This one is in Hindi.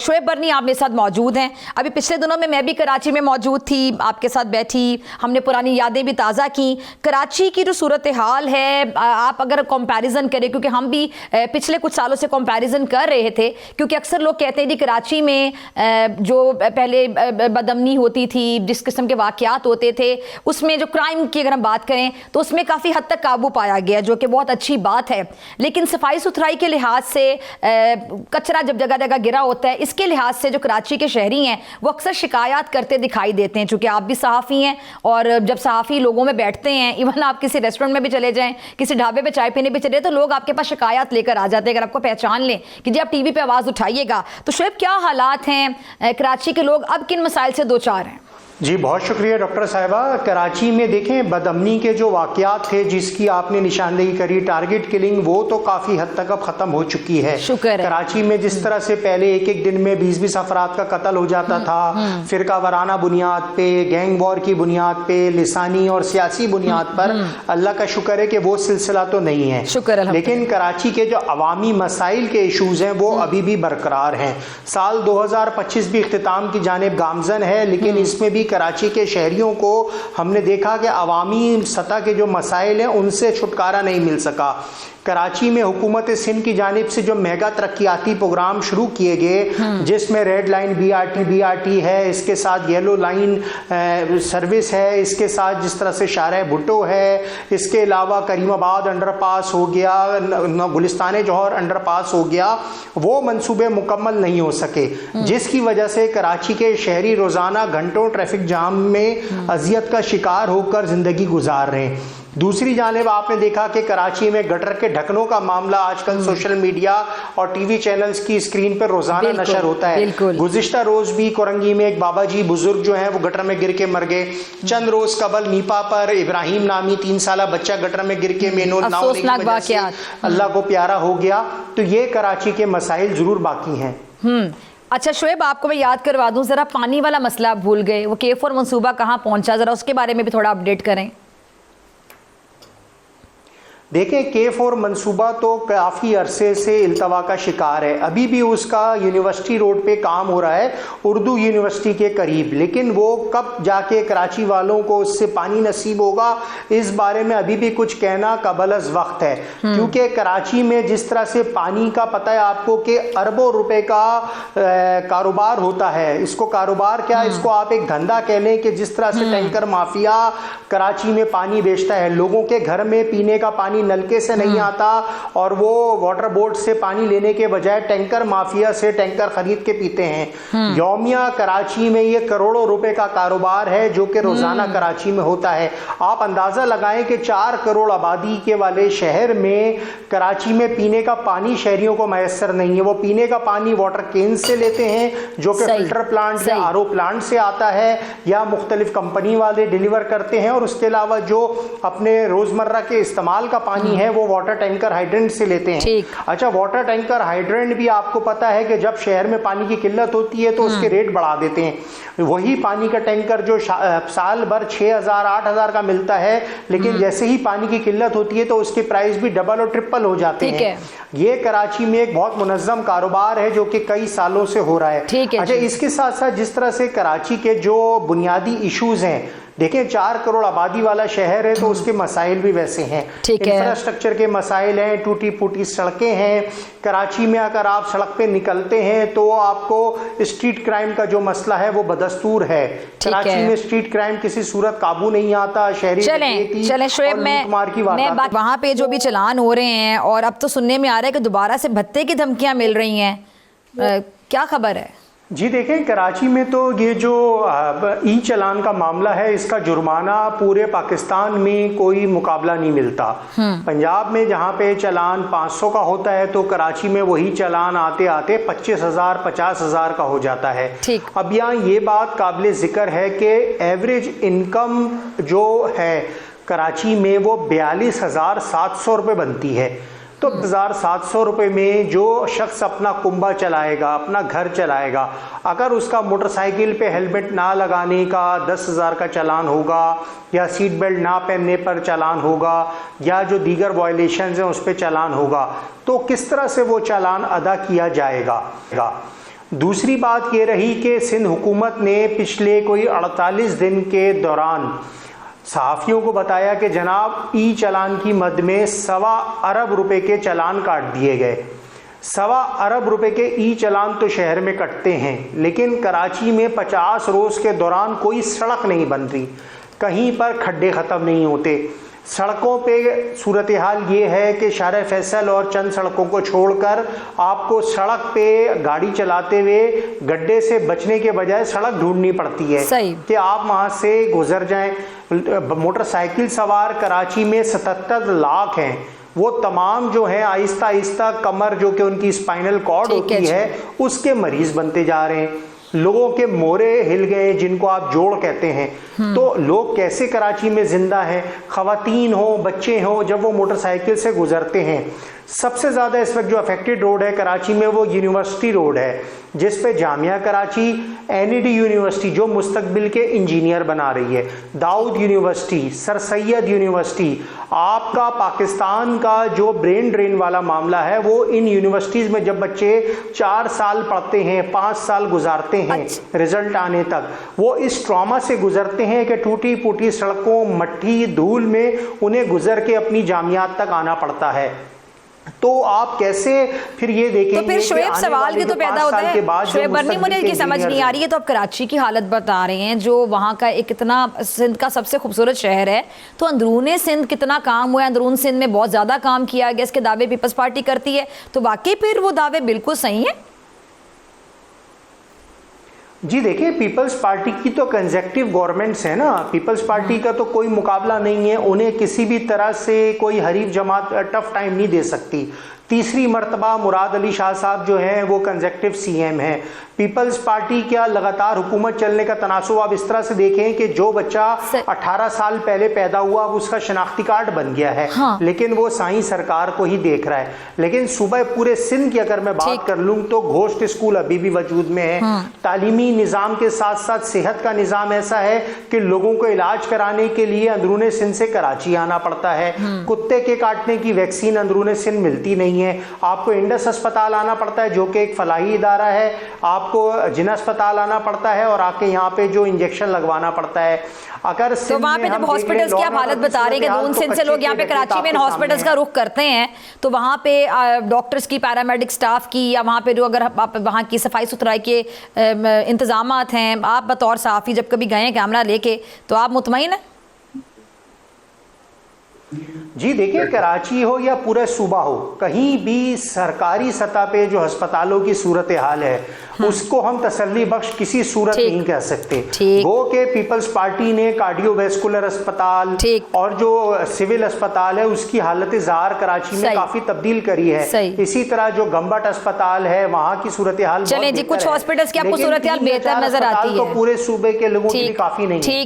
शोएब बरनी आप मेरे साथ मौजूद हैं। अभी पिछले दिनों में मैं भी कराची में मौजूद थी, आपके साथ बैठी, हमने पुरानी यादें भी ताज़ा की। कराची की जो सूरत हाल है, आप अगर कंपैरिजन करें, क्योंकि हम भी पिछले कुछ सालों से कंपैरिजन कर रहे थे, क्योंकि अक्सर लोग कहते हैं कि कराची में जो पहले बदअमनी होती थी, जिस किस्म के वाक़यात होते थे, उसमें जो क्राइम की अगर हम बात करें तो उसमें काफ़ी हद तक काबू पाया गया, जो कि बहुत अच्छी बात है। लेकिन सफाई सुथराई के लिहाज से कचरा जब जगह जगह गिरा होता है, इसके लिहाज से जो कराची के शहरी हैं वो अक्सर शिकायत करते दिखाई देते हैं। चूँकि आप भी सहाफ़ी हैं और जब सहाफ़ी लोगों में बैठते हैं, इवन आप किसी रेस्टोरेंट में भी चले जाएँ, किसी ढाबे पे चाय पीने भी चले, तो लोग आपके पास शिकायत लेकर आ जाते हैं। अगर आपको पहचान लें कि जी आप टीवी पे आवाज़ उठाइएगा। तो शोएब, क्या हालात हैं कराची के लोग अब किन मसाइल से दो चार हैं? जी बहुत शुक्रिया डॉक्टर साहिबा। कराची में देखें, बदअमनी के जो वाक़यात थे जिसकी आपने निशानदेही करी, टारगेट किलिंग, वो तो काफ़ी हद तक अब ख़त्म हो चुकी है। शुक्र है। कराची में जिस तरह से पहले एक एक दिन में 20-20 अफराद का कत्ल हो जाता था, फ़िरका वाराना बुनियाद पे, गैंग वॉर की बुनियाद पे, लिसानी और सियासी बुनियाद पर, अल्लाह का शुक्र है कि वो सिलसिला तो नहीं है। शुक्र है। लेकिन कराची के जो अवामी मसाइल के इशूज़ हैं वो अभी भी बरकरार हैं। साल 2025 भी इख्तिताम की जानिब गामज़न है, लेकिन इसमें भी कराची के शहरियों को हमने देखा कि अवामी सतह के जो मसाइल हैं उनसे छुटकारा नहीं मिल सका। कराची में हुकूमत सिंध की जानिब से जो मेगा तरक्याती प्रोग्राम शुरू किए गए, जिसमें रेड लाइन बीआरटी है, इसके साथ येलो लाइन सर्विस है, इसके साथ जिस तरह से शाहराह भुट्टो है, इसके अलावा करीमाबाद अंडरपास हो गया, गुलिस्तान जौहर अंडरपास हो गया, वो मंसूबे मुकम्मल नहीं हो सके, जिसकी वजह से कराची के शहरी रोज़ाना घंटों ट्रैफिक जाम में अजियत का शिकार होकर ज़िंदगी गुजार रहे हैं। दूसरी जानिब आपने देखा कि कराची में गटर के ढक्कनों का मामला आजकल सोशल मीडिया और टीवी चैनल्स की स्क्रीन पर रोजाना नशर होता है। गुज़िश्ता रोज भी कोरंगी में एक बाबा जी बुजुर्ग जो हैं वो गटर में गिर के मर गए। चंद रोज कबल नीपा पर इब्राहिम नामी 3 साला बच्चा गटर में गिर के अल्लाह को प्यारा हो गया। तो ये कराची के मसाइल जरूर बाकी हैं। अच्छा शोएब, आपको मैं याद करवा दूं, जरा पानी वाला मसला आप भूल गए, वो K4 मंसूबा कहाँ पहुंचा, जरा उसके बारे में भी थोड़ा अपडेट करें। देखें, K4 मंसूबा तो काफ़ी अरसे से इल्तवा का शिकार है। अभी भी उसका यूनिवर्सिटी रोड पे काम हो रहा है, उर्दू यूनिवर्सिटी के करीब, लेकिन वो कब जाके कराची वालों को उससे पानी नसीब होगा, इस बारे में अभी भी कुछ कहना कबल-अज़ वक्त है। क्योंकि कराची में जिस तरह से पानी का पता है आपको कि अरबों रुपए का कारोबार होता है। इसको कारोबार क्या, इसको आप एक धंधा कह लें कि जिस तरह से टैंकर माफिया कराची में पानी बेचता है, लोगों के घर में पीने का पानी नलके से नहीं आता और वो वाटर बोर्ड से पानी लेने के बजाय टैंकर माफिया से टैंकर खरीद के पीते हैं। यौमिया कराची में ये करोड़ों रुपए का कारोबार है जो कि रोजाना कराची में होता है। आप अंदाजा लगाएं कि 4 करोड़ आबादी के वाले शहर में कराची में पीने का पानी शहरियों को मैसर नहीं है। वो पीने का पानी वाटर केन से लेते हैं जो कि फिल्टर प्लांट या आरओ प्लांट से आता है या मुख्तलिफ कंपनी वाले डिलीवर करते हैं, और उसके अलावा जो अपने रोजमर्रा के इस्तेमाल का पानी है वो वाटर टैंकर हाइड्रेंट से लेते हैं। अच्छा, वाटर टैंकर हाइड्रेंट भी आपको पता है कि जब शहर में पानी की किल्लत होती है तो उसके रेट बढ़ा देते हैं। वही पानी का टैंकर जो साल भर 6,000-8,000 का मिलता है, लेकिन जैसे ही पानी की किल्लत होती है तो उसके प्राइस भी डबल और ट्रिपल हो जाते हैं। ये कराची में एक बहुत मुनज़्ज़म कारोबार है जो कि कई सालों से हो रहा है। अच्छा, इसके साथ साथ जिस तरह से कराची के जो बुनियादी इश्यूज हैं, देखें 4 करोड़ आबादी वाला शहर है तो उसके मसाइल भी वैसे हैं। इंफ्रास्ट्रक्चर के मसाइल हैं, टूटी फूटी सड़कें हैं। कराची में अगर आप सड़क पे निकलते हैं तो आपको स्ट्रीट क्राइम का जो मसला है वो बदस्तूर है। कराची में स्ट्रीट क्राइम किसी सूरत काबू नहीं आता। शहरी चलें शोएब, मैं वहाँ पे जो भी चलान हो रहे हैं और अब तो सुनने में आ रहा है कि दोबारा से भत्ते की धमकियाँ मिल रही हैं, क्या खबर है? जी देखें, कराची में तो ये जो ई चलान का मामला है, इसका जुर्माना पूरे पाकिस्तान में कोई मुकाबला नहीं मिलता। पंजाब में जहाँ पे चलान 500 का होता है तो कराची में वही चलान आते आते 25,000 50,000 का हो जाता है। अब यहाँ ये बात काबिल ज़िक्र है कि एवरेज इनकम जो है कराची में वो 42,700 रुपये बनती है। तो 1,700 रुपये में जो शख्स अपना कुंबा चलाएगा, अपना घर चलाएगा, अगर उसका मोटरसाइकिल पे हेलमेट ना लगाने का 10,000 का चालान होगा या सीट बेल्ट ना पहनने पर चालान होगा या जो दीगर वायलेशंस हैं उस पर चालान होगा, तो किस तरह से वो चालान अदा किया जाएगा? दूसरी बात ये रही कि सिंध हुकूमत ने पिछले कोई 48 दिन के दौरान सहाफ़ियों को बताया कि जनाब ई चालान की मद में 1.25 अरब रुपए के चालान काट दिए गए। 1.25 अरब रुपए के ई चालान तो शहर में कटते हैं, लेकिन कराची में 50 रोज़ के दौरान कोई सड़क नहीं बन रही, कहीं पर खड्डे ख़त्म नहीं होते। सड़कों पे सूरत हाल ये है कि शारे फैसल और चंद सड़कों को छोड़कर आपको सड़क पे गाड़ी चलाते हुए गड्ढे से बचने के बजाय सड़क ढूंढनी पड़ती है कि आप वहाँ से गुजर जाएं। मोटरसाइकिल सवार कराची में 77 लाख हैं, वो तमाम जो है आहिस्ता आहिस्ता कमर जो कि उनकी स्पाइनल कॉर्ड होती है उसके मरीज बनते जा रहे हैं। लोगों के मोरे हिल गए जिनको आप जोड़ कहते हैं। तो लोग कैसे कराची में जिंदा हैं, खवातीन हो बच्चे हो, जब वो मोटरसाइकिल से गुजरते हैं। सबसे ज़्यादा इस वक्त जो अफेक्टेड रोड है कराची में वो यूनिवर्सिटी रोड है, जिस पे जामिया कराची, एनईडी यूनिवर्सिटी जो मुस्तकबिल के इंजीनियर बना रही है, Dawood university, sir Syed university, आपका पाकिस्तान का जो ब्रेन ड्रेन वाला मामला है वो इन यूनिवर्सिटीज़ में जब बच्चे 4 साल पढ़ते हैं, 5 साल गुजारते हैं रिजल्ट आने तक, वो इस ट्रॉमा से गुजरते हैं कि टूटी फूटी सड़कों, मट्टी धूल में उन्हें गुजर के अपनी जामियात तक आना पड़ता है। तो आप कैसे फिर ये देखेंगे? तो फिर शुएब सवाल भी तो पैदा होता है, शुएब बरनी मुझे की समझ नहीं आ रही है। तो आप कराची की हालत बता रहे हैं, जो वहाँ का एक इतना सिंध का सबसे खूबसूरत शहर है, तो अंदरूने सिंध कितना काम हुआ है, अंदरून सिंध में बहुत ज़्यादा काम किया गया, इसके दावे पीपल्स पार्टी करती है, तो वाकई फिर वो दावे बिल्कुल सही है? जी देखिए, पीपल्स पार्टी की तो कंजेक्टिव गवर्नमेंट्स है ना, पीपल्स पार्टी का तो कोई मुकाबला नहीं है, उन्हें किसी भी तरह से कोई हरीफ जमात टफ टाइम नहीं दे सकती। तीसरी मरतबा मुराद अली शाह साहब जो हैं वो कंजेक्टिव सीएम हैं। पीपल्स पार्टी क्या लगातार हुकूमत चलने का तनासुब आप इस तरह से देखें कि जो बच्चा 18 साल पहले पैदा हुआ अब उसका शनाख्ती कार्ड बन गया है, लेकिन वो साईं सरकार को ही देख रहा है। लेकिन सुबह पूरे सिंध की अगर मैं बात कर लूँ तो घोस्ट स्कूल अभी भी वजूद में है। तालीमी निज़ाम के साथ साथ सेहत का निज़ाम ऐसा है कि लोगों को इलाज कराने के लिए अंदरूने सिंध से कराची आना पड़ता है। कुत्ते के काटने की वैक्सीन अंदरूने सिंध मिलती नहीं है, आपको इंडस अस्पताल आना पड़ता है जो कि एक फलाही इदारा है, आपको जिना अस्पताल आना पड़ता है और आके यहाँ पे जो इंजेक्शन लगवाना पड़ता है। अगर तो वहाँ पे जब हॉस्पिटल्स की आप हालत बता रहे हैं कि दून सिंध से लोग यहाँ पे कराची में हॉस्पिटल्स का रुख करते हैं, तो वहाँ पे डॉक्टर्स की, पैरामेडिक स्टाफ की, या वहाँ पे जो अगर आप वहाँ की सफाई सुथराई के इंतजामात हैं, आप बतौर सहाफ़ी जब कभी गए कैमरा लेके, तो आप मुतमईन हैं? जी देखिए, कराची हो या पूरा सूबा हो, कहीं भी सरकारी सतह पे जो अस्पतालों की सूरत हाल है उसको हम तसल्ली बख्श किसी सूरत नहीं कह सकते। वो के पीपल्स पार्टी ने कार्डियोवैस्कुलर अस्पताल और जो सिविल अस्पताल है उसकी हालत ज़ार कराची में काफी तब्दील करी है। इसी तरह जो गंबट अस्पताल है वहाँ की सूरत हाल, चलें जी, कुछ हॉस्पिटल्स की आपको सूरत हाल बेहतर नजर आती है, तो पूरे सूबे के लोगों के लिए काफी नहीं।